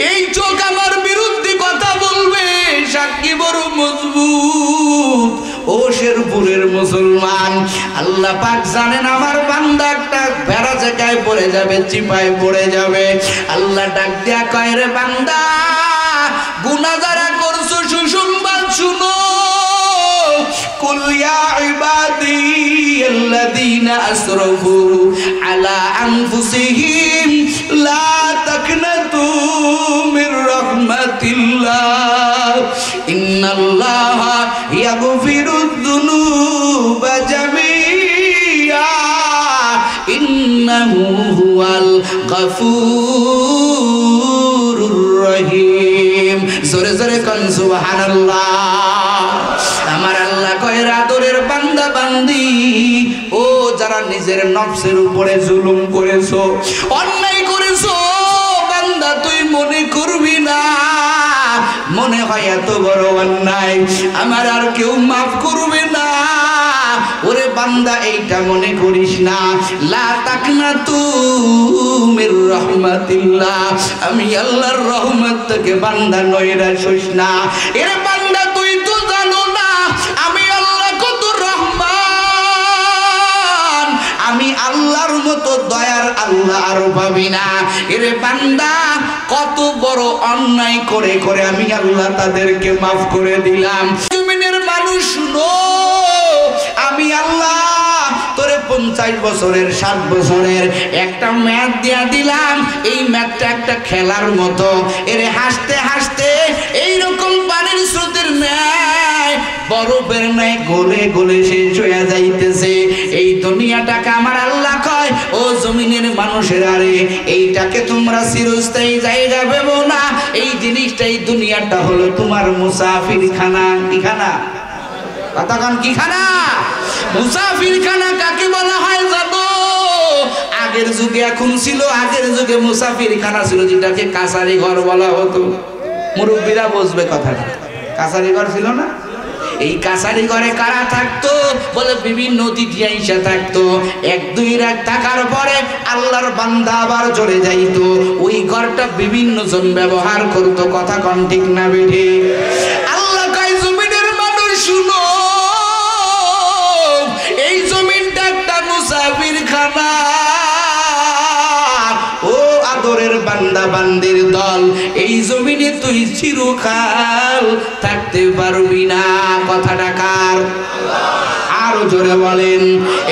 এই চোখ আমার বিরুদ্ধে কথা বলবে, সাক্ষী বড় মজবুত। ও শেরপুরের মুসলমান, আল্লাহ পাক জানেন আমার বান্দা একটা ভেড়া জায়গায় পড়ে যাবে, চিপায় পড়ে যাবে। আল্লাহ ডাক দিয়া কয়, রে বান্দা, গুনাহ যারা করছো সুসংবাদ শুনো। কুল ইয়া ইবাদিয়াল্লাযীনা আসরাফু আলা আনফুসিহিম লা তাকনাতু মির রাহমাতিল্লাহ ইন্নাল্লাহা ইয়াগফিরুয যুনুবা জামিআ ইন্নাহু হুয়াল গফুরুর রহিম। জোরে জোরে কোন সুবহানাল্লাহ। আমার আল্লাহ কয়, আদরের বান্দা বান্দি, ও যারা নিজের নফসের উপরে জুলুম করেছো, অন্যায় করেছো, বান্দা তুই মনে করবি না মনে হয় এত বড় অন্যায় আমার আর কেউ মাফ করবে না। ওরে বান্দা, এইটা মনে করিস না। লা তাকনাতু মির রাহমাতিল্লাহ, আমি আল্লাহর রহমত থেকে বান্দা নৈরাশ হইস না। এরে বান্দা, তুই তো জানো না আমি আল্লাহ কত রহমান, আমি আল্লাহর মতো দয়ার আল্লাহ আর পাবি না। এরে বান্দা, কত বড় অন্যায় করে করে আমি আল্লাহ তাদেরকে মাফ করে দিলাম। জমিনের মানুষ শুনো, আমি আল্লাহ তোরে 50 বছরের 60 বছরের একটা ম্যাচ দিয়া দিলাম। এই ম্যাচটা একটা খেলার মতো, এরে হাসতে হাসতে এইরকম পানির স্রোতের ন্যায় বরফের ন্যায় গলে গলে শেষ হয়ে যাইতেছে। এই দুনিয়াটাকে আমার আল্লাহ কয়, ও জমিনের মানুষের, আরে এইটাকে তোমরা চিরস্থায়ী জায়গা ভেবো না। এই জিনিসটাই দুনিয়াটা হলো তোমার মুসাফির খানা। কি খানা? কথা কান, কি খানা? মুসাফির খানা কাকে বলা হয় জানো? আগের যুগে এখন ছিল, আগের যুগে মুসাফির খানা ছিল যেটাকে কাছারি ঘর বলা হতো। মুরব্বীরা বুঝবে কথাটা। কাছারি ঘর ছিল না? এই কাছারি ঘরে কারা থাকতো? বলে বিভিন্ন অতিথি আইসা থাকতো। 1-2 রাত থাকার পরে আল্লাহর বান্দা আবার চলে যাইতো। ওই ঘরটা বিভিন্ন জন ব্যবহার করতো। কথা কোন ঠিক না বেঠে? আল্লাহ কয়, জমিনের মানুষ শুনো, এই জমিনটা একটা মুসাফির খানা। ও আদরের বান্দা বান্দির দল, এই জমিনে তুই চিরকাল থাকতে পারবি না। কথাটা কার? আরো জোরে বলেন।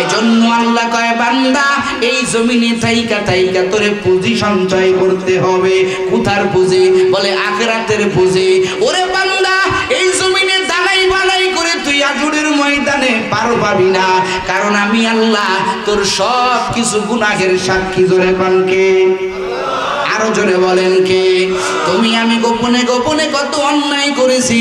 এজন্য আল্লাহ কয়, বান্দা, এই জমিনে থাইকা থাইকা তোরে পুঁজি সঞ্চয় করতে হবে। কোথার পুঁজি? বলে আখিরাতের পুঁজি। ওরে বান্দা, এই জমিনে দালাই বালাই করে তুই আজুরের ময়দানে পার পাবি না। কারণ আমি আল্লাহ তোর সব কিছু গুনাহের সাক্ষী। জোরে কনকে? আরো জোরে বলেন কে? তুমি আমি গোপনে গোপনে কত অন্যায় করেছি,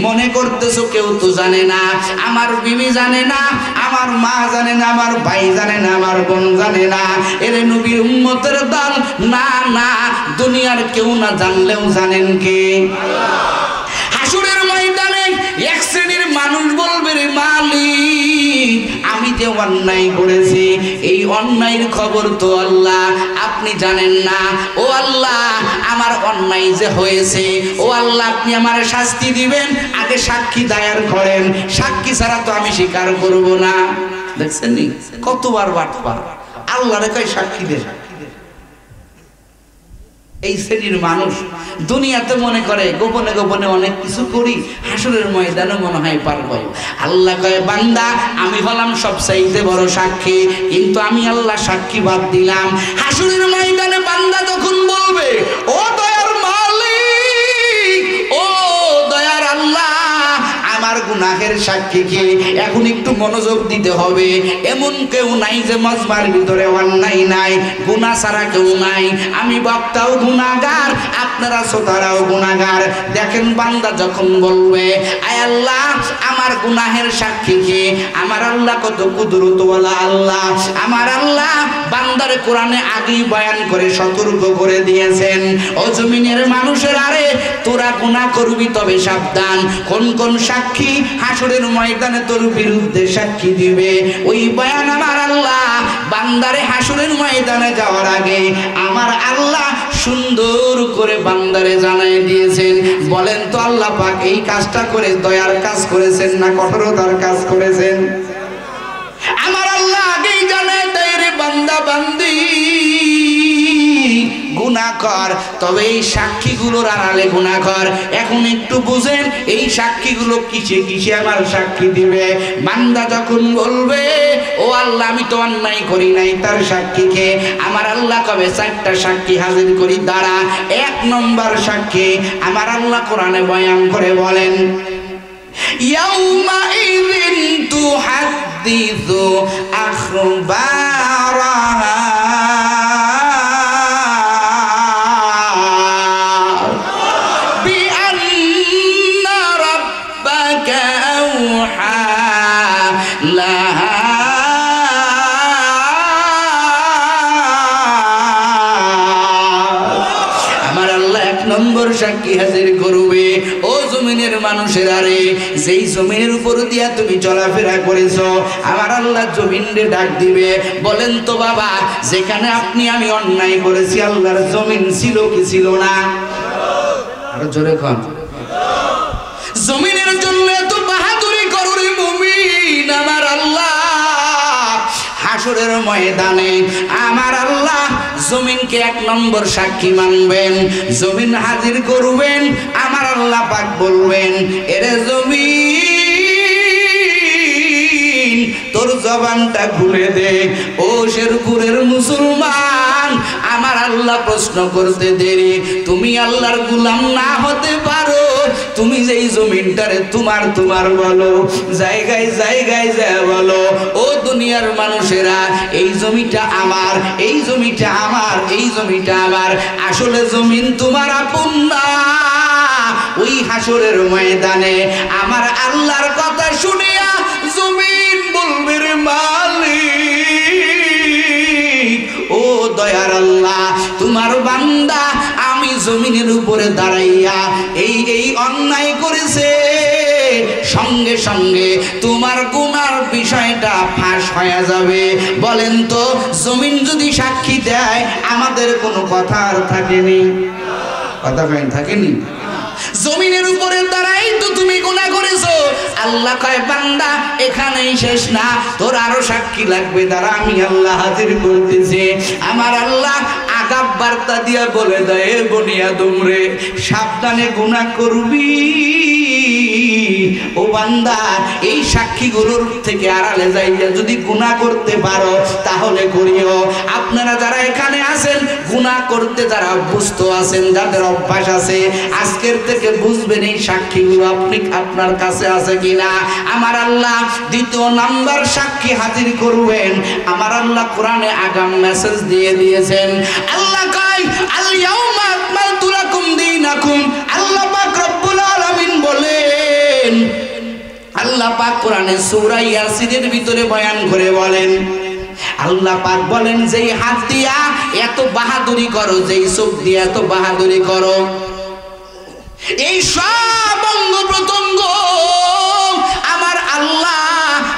মনে করতেছো কেউ তো জানে না। আমার বিবি জানে না, আমার মা জানে না, আমার ভাই জানে না, আমার বোন জানে না। এরে নবীর উম্মতের দল, না না, দুনিয়ার কেউ না জানলেও জানেন কে? হাসুরের ময়দানে এক শ্রেণীর মানুষ বলবে, রে মালিক, আমি যে অন্যায় করেছি, এই অন্যায়ের খবর তো আল্লাহ আপনি জানেন না। ও আল্লাহ, আমার অন্যায় যে হয়েছে, ও আল্লাহ আপনি আমার শাস্তি দিবেন, আগে সাক্ষী দায়ের করেন, সাক্ষী ছাড়া তো আমি স্বীকার করব না। দেখছেন নি কতবার বাটপা? আল্লাহরে কয় সাক্ষী দে। এই শ্রেণীর মানুষ দুনিয়াতে মনে করে গোপনে গোপনে অনেক কিছু করি, হাসরের ময়দানে মনে হয় পারবো। আল্লাহ কয়, বান্দা, আমি হলাম সবচাইতে বড় সাক্ষী, কিন্তু আমি আল্লাহ সাক্ষী বাদ দিলাম। হাসরের ময়দানে বান্দা তখন বলবে, ও দয়ার মালিক, ও দয়ার আল্লাহ, আমার গুনাহের সাক্ষী কে? এখন একটু মনোযোগ দিতে হবে। এমন কেউ নাই যে মজমার ভিতরে অন্যায় নাই, গুনাহ ছাড়া কেউ নাই। আমি বক্তাও গুনাহগার, আপনারা শ্রোতারাও গুনাহগার। দেখেন বান্দা যখন বলবে, আয় আল্লাহ, আমার গুনাহের সাক্ষী কে? আমার আল্লাহ কত কুদরতওয়ালা আল্লাহ। আমার আল্লাহ বান্দার কোরআনে আগেই বয়ান করে সতর্ক করে দিয়েছেন, ও জমিনের মানুষের, আরে তোরা গুনাহ করবি তবে সাবধান। কোন কোন সাক্ষী হাসরের ময়দানে তোর বিরুদ্ধে সাক্ষী দিবে, ওই বয়ান আমার আল্লাহ বান্দারে হাসরের ময়দানে যাওয়ার আগে আমার আল্লাহ সুন্দর করে বান্দারে জানাই দিয়েছেন। বলেন তো আল্লাহ পাক এই কাজটা করে দয়ার কাজ করেছেন না কঠোরতার কাজ করেছেন? আমার আল্লাহ আগেই জানাই দেয় রে বান্দা বান্দি গুনাহ কর, তবে এই সাক্ষীগুলোর আড়ালে গুনাহ কর। এখন একটু বুঝেন এই সাক্ষীগুলো কিসে কিসে আমার সাক্ষী দিবে? বান্দা যখন বলবে ও আল্লাহ আমি তো অন্যায় করি নাই, তার সাক্ষীকে আমার আল্লাহ কবে 4টা সাক্ষী হাজির করি দাঁড়া। 1 নম্বর সাক্ষী আমার আল্লাহ কোরআনে বয়ান করে বলেন ইয়াউমা ইযিন তুহাদ্দিসু আখবারাহা সাক্ষী হাজির করবে। ও জমিনের মানুষেরা রে, যেই জমিনের উপর দিয়া তুমি চলাফেরা করেছো আমার আল্লাহ জমিনে ডাক দিবে। বলেন তো বাবা, যেখানে আপনি আমি অন্যায় করেছি আল্লাহর জমিন ছিল কি ছিল না? আরো জোরে কন। জমিনের জন্য এত বাহাদুরি করো রে মুমিন, আমার আল্লাহ হাসরের ময়দানে আমার আল্লাহ জমিনকে 1 নম্বর সাক্ষী মানবেন, জমিন হাজির করবেন। আমার আল্লাহ পাক বলবেন এরে জমিন তোর জবানটা খুলে দে। ও শেরপুরের মুসলমান, আমার আল্লাহ প্রশ্ন করতে দেরি, তুমি আল্লাহর গোলাম না হতে পারো, তুমি যেই জমিনটারে তোমার তোমার বলো, জায়গায় জায়গায় যায় বলো ও দুনিয়ার মানুষেরা এই জমিটা আমার, এই জমিটা আমার, এই জমিটা আমার, আসলে জমিন তোমার আপন না। ওই হাসরের ময়দানে আমার আল্লাহর কথা শুনিয়া জমিন বলবে রে মালিক ও দয়ার আল্লাহ, তোমার বান্দা আমি জমিনের উপরে দাঁড়াইয়া এই এই অন্যায় করেছে। সঙ্গে সঙ্গে তোমার গুনার বিষয়টা ফাঁস হয়ে যাবে। বলেন তো জমিন যদি সাক্ষী দেয় আমাদের কোনো কথা আর থাকেনি? কথা কয়েন থাকেনি? জমিনের উপরে দাঁড়াই তো তুমি গুনাহ করেছো। আল্লাহ কয় বান্দা এখানেই শেষ না, তোর আরো সাক্ষী লাগবে, দাঁড়া আমি আল্লাহ হাজির করতেছি। আমার আল্লাহ আগাব বার্তা দিয়া বলে দেয় বনিয়াদম রে, সাবধানে গুনাহ করবি। ও বান্দা এই সাক্ষীগুলোর থেকে আড়ালে যাইয়া যদি গুনাহ করতে পারো তাহলে করিও। আপনারা যারা এখানে আছেন গুনাহ করতে যারা অভ্যস্ত আছেন, যাদের অভ্যাস আছে, আজকের থেকে বুঝবেন এই সাক্ষীগুলো আপনি আপনার কাছে আছে কিনা। আমার আল্লাহ 2 নম্বর সাক্ষী হাজির করবেন। আমার আল্লাহ কোরআনে আগাম মেসেজ দিয়ে দিয়েছেন। আল্লাহ কয় আল ইয়াউমা আকমালতু লাকুম দীনাকুম। আল্লাহ পাক রব্বুল আলামিন বলেন, আল্লাহ পাক কোরআনে সূরা ইয়াসিনের ভিতরে বয়ান করে বলেন, আল্লাহ পাক বলেন যেই হাত দিয়া এত বাহাদুরি করো, যেই চোখ দিয়া এত বাহাদুরি করো, এই সব অঙ্গ প্রত্যঙ্গ আমার আল্লাহ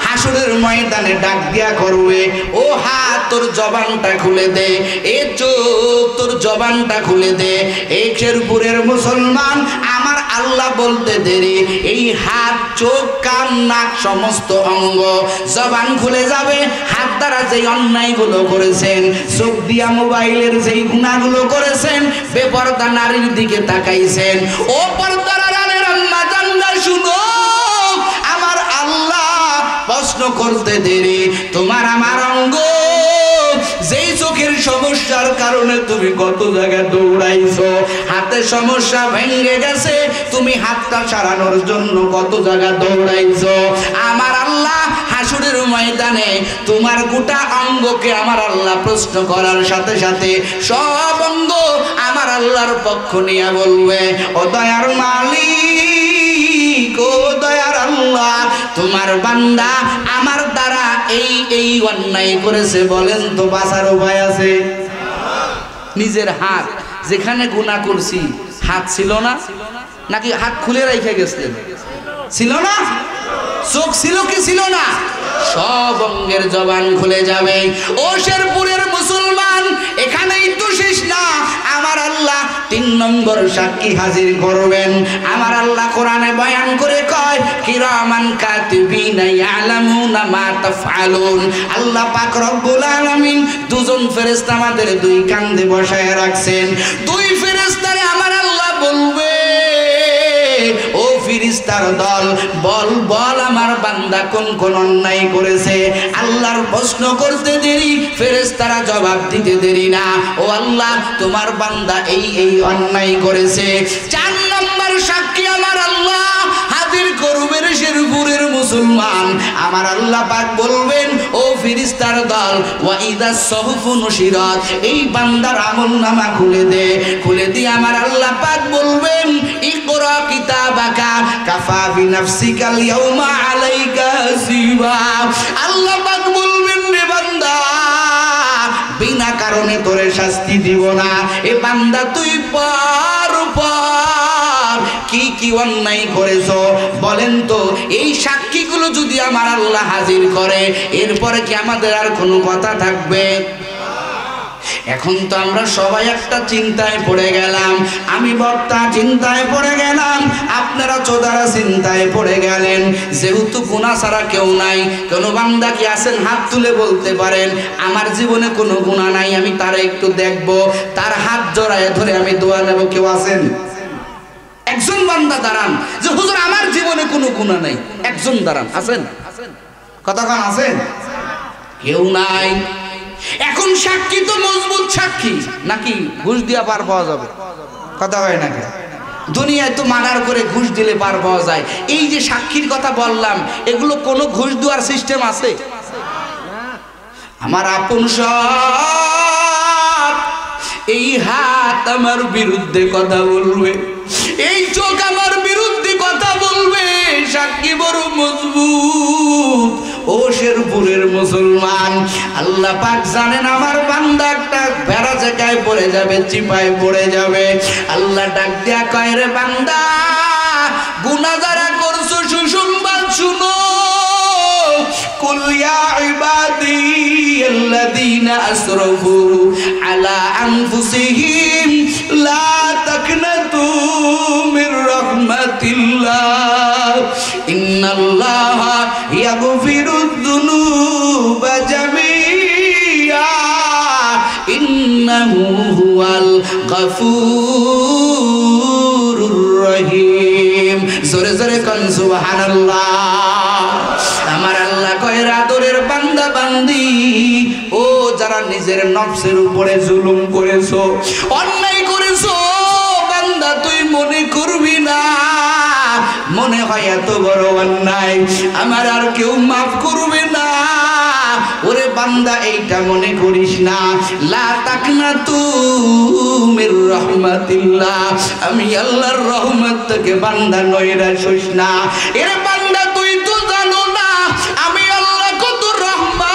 হাসরের ময়দানে ডাক দিয়া করবে ও হাত তোর জবানটা খুলে দে, এ চোখ তোর জবানটা খুলে দে। এই শেরপুরের মুসলমান আমার আল্লাহ বলতে দেরি, এই হাত চোখ কান নাক সমস্ত অঙ্গ জবান খুলে যাবে। হাত দ্বারা যেই অন্যায়গুলো করেছেন, চোখ দিয়া মোবাইলের যেই গুনাহগুলো করেছেন, বেপরদা নারীর দিকে তাকাইছেন, ও পর্দার আড়ালের আম্মা জানরা শুনো, আমার আল্লাহ প্রশ্ন করতে দেরি, তোমার আমার অঙ্গ যেই চোখের সমস্যার কারণে তুমি কত জায়গায় দৌড়াইছো, হাতে সমস্যা ভেঙে গেছে, তুমি হাতটা সারানোর জন্য কত জায়গায় দৌড়াইছো। আমার আল্লাহ হাসরের ময়দানে তোমার গোটা অঙ্গকে আমার আল্লাহ প্রশ্ন করার সাথে সাথে সব অঙ্গ আমার আল্লাহর পক্ষ নিয়ে বলবে, ও দয়ার মালিক, ও দয়ার আল্লাহ, তোমার বান্দা আমার দ্বারা এই এই অন্যায় করেছে, বলেন তো বাঁচার উপায় আছে? নিজের হাত যেখানে গুনাহ করছি হাত ছিল না নাকি হাত খুলে রেখে গেছিলেন? ছিল না? চোখ ছিল কি ছিল না? সব অঙ্গের জবান খুলে যাবে। ও শেরপুরের মুসলমান এখানেই তো শেষ না, আমার আল্লাহ 3 নম্বর সাক্ষী হাজির করবেন। আমার আল্লাহ কোরআনে বয়ান করে কয় কিরামান কাতিবিনা ইয়ালামুনা মা তাফআলুন। আল্লাহ পাক রব্বুল আলামিন দুজন ফেরেশতা আমাদের 2 কাঁধে বসায় রাখছেন। 2 ফেরেশতারে আমার আল্লাহ বলবে, ও ফেরেশতার দল, বল বল আমার বান্দা কোন কোন অন্যায় করেছে। আল্লাহর প্রশ্ন করতে দেরি, ফেরেশতারা জবাব দিতে দেরি না। ও আল্লাহ, তোমার বান্দা এই এই অন্যায় করেছে। 4 নম্বর সাক্ষী আমার আল্লাহ হাজির করবেন শেরপুরের মুসলমান। আমার আল্লাহ পাক বলবেন, ও ফেরেশতার দল, ওয়া ইদাস সুহুফু নুশিরাত, এই বান্দার আমলনামা খুলে দে। খুলে দিয়ে আমার আল্লাহ পাক বলবেন, ইকরা কিতাবাকা কাফা বিনাফসিকাল ইয়াউমা আলাইকা হাসিবা। আল্লাহ পাক বলবেন, রে বান্দা, বিনা কারণে তোরে শাস্তি দিব না। এ বান্দা তুই পর পর কি কি অন্যায় করেছো বলেন তো। এই সাক্ষীগুলো যদি আমার আল্লাহ হাজির করে, এরপরে কি আমাদের আর কোনো কথা থাকবে? এখন তো আমরা সবাই একটা চিন্তায় পড়ে গেলাম। আমি বক্তা চিন্তায় পড়ে গেলাম, আপনারা চোদারা চিন্তায় পড়ে গেলেন। যেহেতু গুনাহ ছাড়া কেউ নাই, কোনো বান্দা কি আছেন হাত তুলে বলতে পারেন আমার জীবনে কোনো গুনাহ নাই, আমি তারা একটু দেখব, তার হাত জড়ায় ধরে আমি দোয়া নেব? কেউ আছেন? একজন বান্দা দাঁড়ান যে হুজুর আমার জীবনে কোনো গুনাহ নাই, একজন দাঁড়ান, আছেন? কতক্ষণ আছেন? কেউ নাই। এখন সাক্ষী তো মজবুত সাক্ষী নাকি ঘুষ দিয়া পার পাওয়া যাবে? কথা হয় নাকি? দুনিয়ায় তো মার্ডার করে ঘুষ দিলে পার পাওয়া যায়। এই যে সাক্ষীর কথা বললাম, এগুলো কোনো ঘুষ দেওয়ার সিস্টেম আছে? আমার আপন সব, এই হাত আমার বিরুদ্ধে কথা বলবে, এই চোখ আমার বিরুদ্ধে কথা বলবে, সাক্ষী বড় মজবুত। ও শেরপুরের মুসলমান, আল্লাহ পাক জানেন আমার বান্দা একটা ভেড়া জায়গায় পড়ে যাবে, চিপায় পড়ে যাবে। আল্লাহ ডাক দিয়া কয়, রে বান্দা, গুনাহ যারা করছো সুসংবাদ শুনো। কুল ইয়া ইবাদিয়াল্লাযীনা আসরাফু আলা আনফুসিহিম লা তাকনাতু মির রাহমাতিল্লাহ ইন্নাল্লাহা ইয়াগফিরুয যুনুবা জামিআ ইন্নাহু হুয়াল গফুরুর রহিম। জোরে জোরে কোন সুবহানাল্লাহ। আমার আল্লাহ কয়, আদরের বান্দা বান্দি, ও যারা নিজের নফসের উপরে জুলুম করেছো, অন্যায় করেছো, বান্দা তুই মনে করবি না মনে হয় এত বড় অন্যায় আমার আর কেউ মাফ করবে না। ওরে বান্দা, এইটা মনে করিস না। লা তাকনাতু মির রাহমাতিল্লাহ, আমি আল্লাহর রহমত থেকে বান্দা নৈরাশ হইস না। এরে বান্দা, তুই তো জানো না আমি আল্লাহ কত রহমান,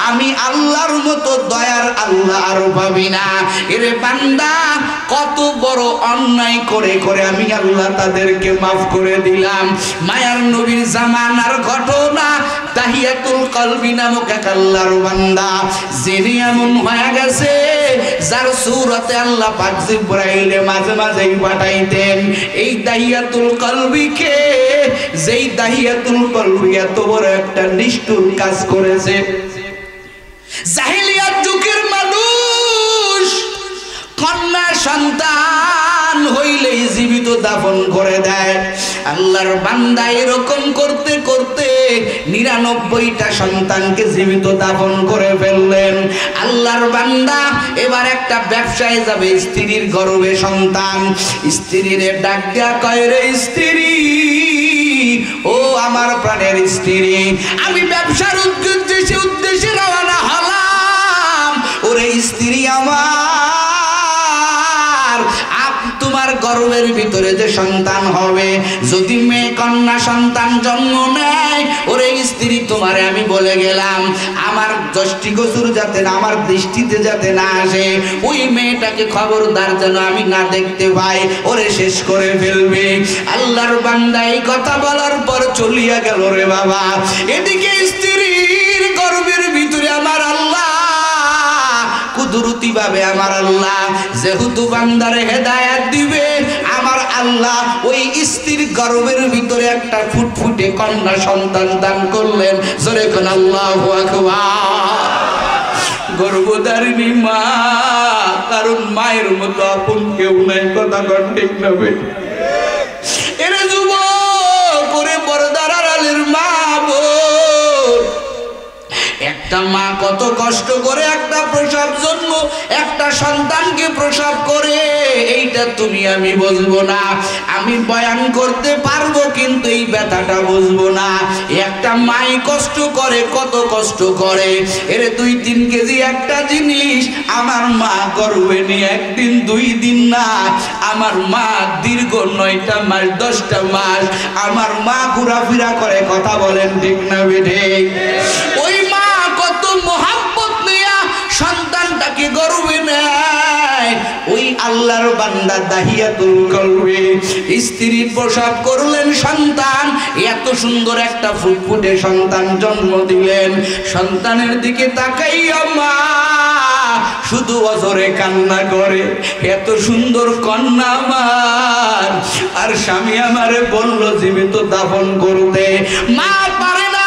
আমি আল্লাহর মতো দয়ার আল্লাহ আর পাবি না। এরে বান্দা, কত বড় অন্যায় করে করে আমি আল্লাহ তাদেরকে মাফ করে দিলাম। মায়ার নবীর জামানার ঘটনা, তাহিয়াতুল কলবি নামক এক আল্লাহর বান্দা, যিনি এমন হয়ে গেছে যার সূরতে আল্লাহ পাক জিবরাইলে মাঝে মাঝেই পাঠাইতেন। এই তাহিয়াতুল কলবিকে, যেই তাহিয়াতুল কলবি এত বড় একটা নিষ্ঠুর কাজ করেছে। জাহেলিয়াত যুগের মানুষ কন্যা সন্তান হইলেই জীবিত দাফন করে দেয়। আল্লাহর বান্দা এরকম করতে করতে 99টা সন্তানকে জীবিত দাফন করে ফেললেন। আল্লাহর বান্দা এবার একটা ব্যবসায় যাবে, স্ত্রীর গর্ভে সন্তান। স্ত্রীর ডাক দিয়া কয়, রে স্ত্রী, ও আমার প্রাণের স্ত্রী, আমি ব্যবসার উদ্দেশ্যে রওনা হলাম। ওরে স্ত্রী আমার, তোমার গর্ভের ভিতরে যে সন্তান হবে, যদি মেয়ে কন্যা সন্তান জন্ম নেয়, ওরে স্ত্রী তোমারে আমি বলে গেলাম, আমার দৃষ্টিগোচর যাতে না, আমার দৃষ্টিতে যাতে না আসে, ওই মেয়েটাকে খবরদার যেন আমি না দেখতে পাই, ওরে শেষ করে ফেলবে। আল্লাহর বান্দা এই কথা বলার পর চলিয়া গেল রে বাবা। এদিকে স্ত্রীর গর্ভের ভিতরে আমার আল্লাহ কুদরতি ভাবে আমার আল্লাহ যেহেতু বান্দারে হেদায়েত দিবে, আমার আল্লাহ ওই স্ত্রীর গর্ভের ভিতরে একটা ফুটফুটে কন্যা সন্তান দান করলেন। জোরে কোন আল্লাহু আকবার। গর্ভধারিণী মা, কারণ মায়ের মতো আপন কেউ নাই। কথা কন ঠিক না ভাই? এর যুবক করে পর্দার আড়ালের মা বোন, একটা মা কত কষ্ট করে একটা প্রসব জন্ম, একটা সন্তানকে প্রসব করে, এইটা তুমি আমি বুঝবো না। আমি বয়ান করতে পারবো কিন্তু এই ব্যথাটা বুঝবো না। একটা মাই কষ্ট করে, কত কষ্ট করে। এর 2-3 কেজি একটা জিনিস আমার মা গর্ভে নিয়ে একদিন 2 দিন না, আমার মা দীর্ঘ 9টা মাস 10টা মাস আমার মা ঘোরাফেরা করে। কথা বলেন ঠিক না বেঠে? ওই মা কত মোহাব্বত নিয়া সন্তানটাকে গর্ভে নেয়। ওই আল্লাহর বান্দা দাহিয়াতুল কলবি স্ত্রী প্রসব করলেন সন্তান, এত সুন্দর একটা ফুটফুটে সন্তান জন্ম দিলেন। সন্তানের দিকে তাকাইয়া মা শুধু অজরে কান্না করে, এত সুন্দর কন্যা আমার। আর স্বামী আমারে বলল জীবিত দাফন করতে, মা পারে না।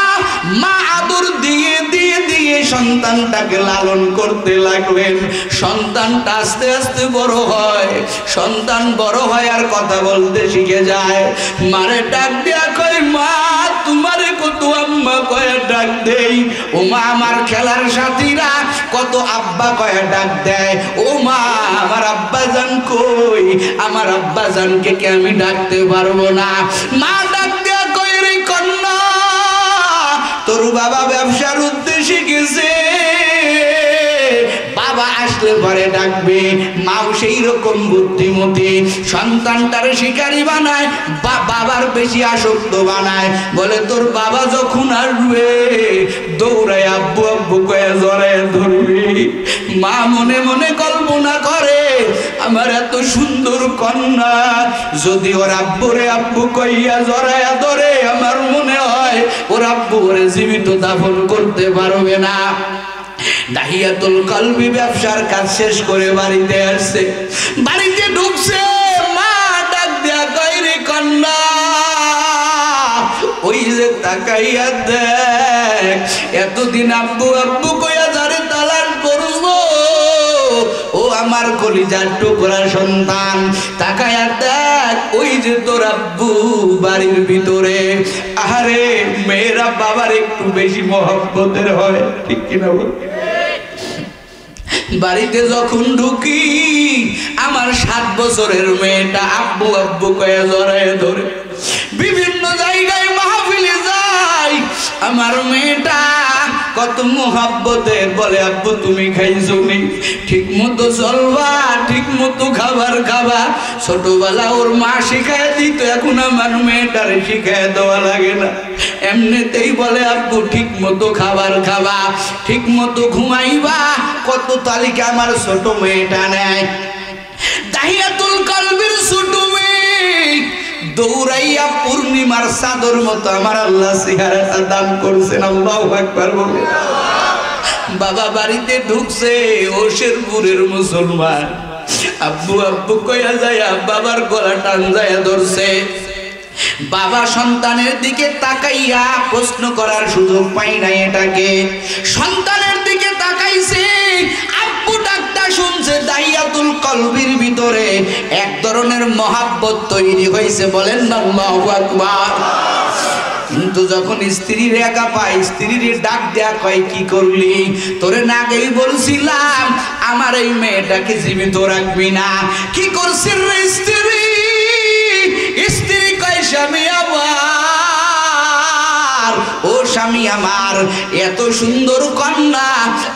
মা আদর দিয়ে দিয়ে দিয়ে সন্তানটাকে লালন করতে লাগলেন। সন্তানটা আস্তে আস্তে বড় হয়, সন্তান বড় হয় আর কথা বলতে শিখে যায়। মারে ডাক দেয়া কয়, মা তোমারে কত আম্মা কয়ে ডাক দেই। ও মা আমার খেলার সাথীরা কত আব্বা কয়ে ডাক দেয়। ও মা আমার আব্বা জান কই? আমার আব্বা জানকে কি আমি ডাকতে পারবো না? মা ডাক দেয়া কয়, রে কন্যা তোর বাবা ব্যবসার উদ্দেশ্যে গেছে, বাবা আসলে পরে ডাকবে। মাও সেই রকম বুদ্ধিমতী, সন্তানটারে শিকারী বানায়, বাবার বেশি আসক্ত বানায়। বলে তোর বাবা যখন আসবে দৌড়ায় আব্বু আব্বু কয়ে জড়ায় ধরবি। মা মনে মনে কল্পনা করে, আমার এত সুন্দর কন্যা যদি ওর আব্বুরে আব্বু কইয়া জড়ায়া ধরে, আমার মনে হয় ওর আব্বু ওরে জীবিত দাফন করতে পারবে না। দাহিয়াতুল কলবি ব্যবসার কাজ শেষ করে বাড়িতে আসছে। বাড়িতে ঢুকছে, মা ডাক দেয়া কয়, রে কন্যা ওই যে তাকাইয়া দেখ, এতদিন আব্বু আব্বু কইয়া যারে তালাশ করবো, ও আমার কলিজার টুকরা সন্তান, তাকাইয়া দেখ ওই যে তোর আব্বু বাড়ির ভিতরে। আরে মেয়েরা বাবার একটু বেশি মহব্বতের হয়, ঠিক কিনা বল? বাড়িতে যখন ঢুকি আমার 7 বছরের মেয়েটা আব্বু আব্বু কয়ে জড়ায় ধরে। বিভিন্ন জায়গায় মাহফিলে যাই, আমার মেয়েটা কত মোহাব্বতের বলে, আব্বু তুমি খাইছো নি? ঠিক মতো চলবা, ঠিক মতো খাবার খাবা। ছোটবেলা ওর মা শিখায় দিত, এখন আমার মেয়েটারে শিখায় দেওয়া লাগে না। এমনিতেই বলে আব্বু ঠিক মতো খাবার খাবা, ঠিক মতো ঘুমাইবা। কত তালিকা আমার ছোট মেয়েটা নেয়। দাহিয়াতুল কলবির ছোট মেয়ে দৌড়াইয়া পূর্ণিমার চাঁদর মতো আমার আল্লাহ চেহারাটা দান করছেন। আল্লাহু আকবার বলে। বাবা বাড়িতে ঢুকছে, ও শেরপুরের মুসলমান। আব্বু আব্বু কইয়া যায়, বাবার গলা টান যায় ধরছে। বাবা সন্তানের দিকে তাকাইয়া প্রশ্ন করার সুযোগ পাই নাই এটাকে। সন্তানের দিকে তাকাইছে, আব্বু ডাকটা শুনছে। দাহিয়াতুল কলবির ভিতরে এক ধরনের মহাব্বত তৈরি হয়েছে। বলেন না আল্লাহু আকবার। কিন্তু যখন স্ত্রীর একা পায়, স্ত্রীর ডাক দেয়া কয়, কি করলি? তোরে না আগেই বলছিলাম আমার এই মেয়েটাকে জীবিত রাখবি না। কি করছিস রে স্ত্রী? স্ত্রী কয়, স্বামী আমার, ও স্বামী আমার, এত সুন্দর কন্যা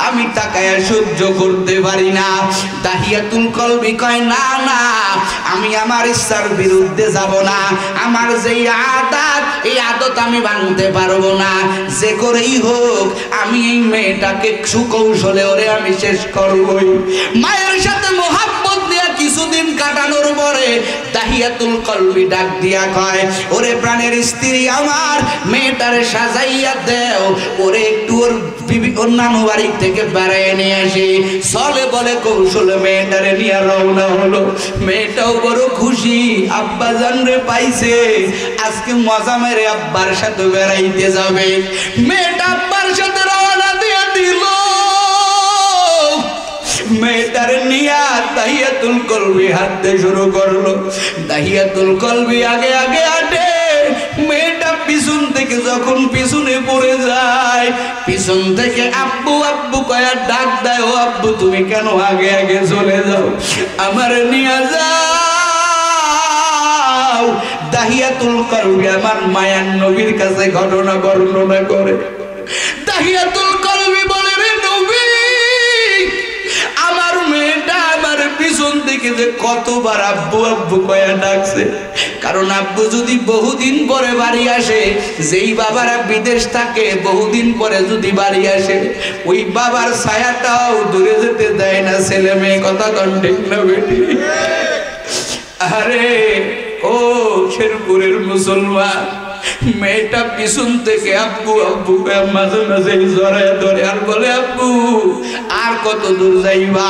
আমি তাকায়া সহ্য করতে পারি না। দাহিয়াতুল কলবি কয়, না না, আমি আমার ইচ্ছার বিরুদ্ধে যাব না। আমার যেই আদত, এই আদত আমি ভাঙতে পারবো না। যে করেই হোক আমি এই মেয়েটাকে সুকৌশলে ওরে আমি শেষ করবই। মায়ের সাথে মোহাব্বত নিয়ে কিছুদিন কাটানোর পরে দাহি দাহিয়াতুল কলবি ডাক দিয়া কয়, ওরে প্রাণের স্ত্রী আমার, মেয়েটারে সাজাইয়া দেও, ওরে একটু ওর নানু বাড়ি থেকে বেড়াইয়ে নিয়ে আসি। চলে বলে কৌশলে মেয়েটারে নিয়ে রওনা হলো। মেয়েটাও বড় খুশি, আব্বা জান রে পাইছে, আজকে মজা মেরে আব্বার সাথে বেড়াইতে যাবে। মেয়েটা আব্বার সাথে রওনা দিয়ে দিল। মেয়েটার নিয়া দাহিয়াতুল কলবি হাঁটতে শুরু করলো। দাহিয়াতুল কলবি আগে আগে হাঁটে, মেয়েটা পিছন থেকে যখন পিছনে পড়ে যায়, পিছন থেকে আব্বু আব্বু কয়া ডাক দেয়, ও আব্বু তুমি কেন আগে আগে চলে যাও, আমার নিয়ে যাও। দাহিয়াতুল কলবি আমার মায়ার নবীর কাছে ঘটনা বর্ণনা করে। দাহিয়াতুল কলবি বলে, রে নবী, আমার মেয়েটা আমার পিছন থেকে যে কতবার আব্বু আব্বু কয়া ডাকছে। কারণ আব্বু যদি বহুদিন পরে বাড়ি আসে, যেই বাবারা বিদেশ থাকে বহুদিন পরে যদি বাড়ি আসে, ওই বাবার ছায়াটাও দূরে যেতে দেয় না ছেলে মেয়ে। কথা কন ঠিক না বেটি? আরে ও শেরপুরের মুসলমান, মেয়েটা পিছন থেকে আব্বু আব্বু মাঝে মাঝে জড়ায় ধরে আর বলে, আব্বু আর কত দূর যাইবা?